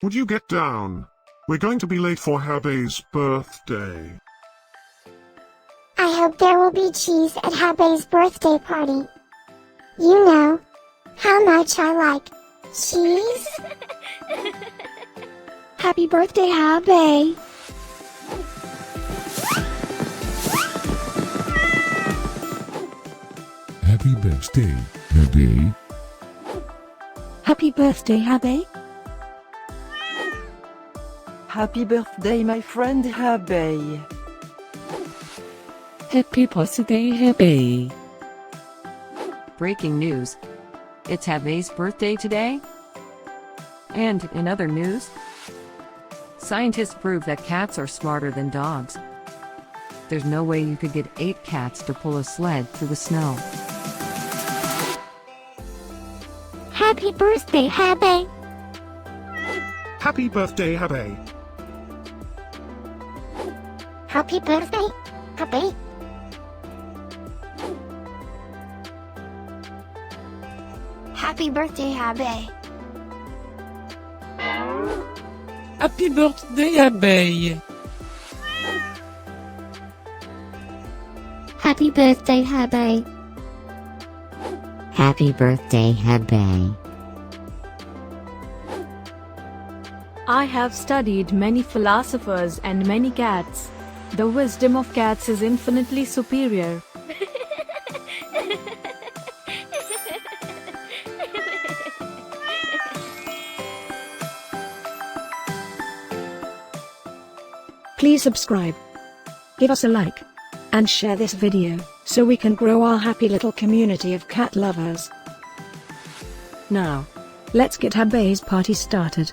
Would you get down? We're going to be late for Habbe's birthday. I hope there will be cheese at Habbe's birthday party. You know how much I like cheese. Happy birthday, Habbe! Happy birthday, Habbe. Happy birthday, Habbe! Happy birthday, my friend Habbe. Happy birthday, Habbe! Breaking news. It's Habbe's birthday today? And in other news, scientists prove that cats are smarter than dogs. There's no way you could get 8 cats to pull a sled through the snow. Happy birthday, Habbe. Happy birthday, Habbe. Happy birthday, Habbe. Happy birthday, Habbe. Happy birthday, Habbe! Happy birthday, Habbe. Happy birthday, Habbe. I have studied many philosophers and many cats. The wisdom of cats is infinitely superior. Please subscribe, give us a like, and share this video, so we can grow our happy little community of cat lovers. Now, let's get Habbe's party started.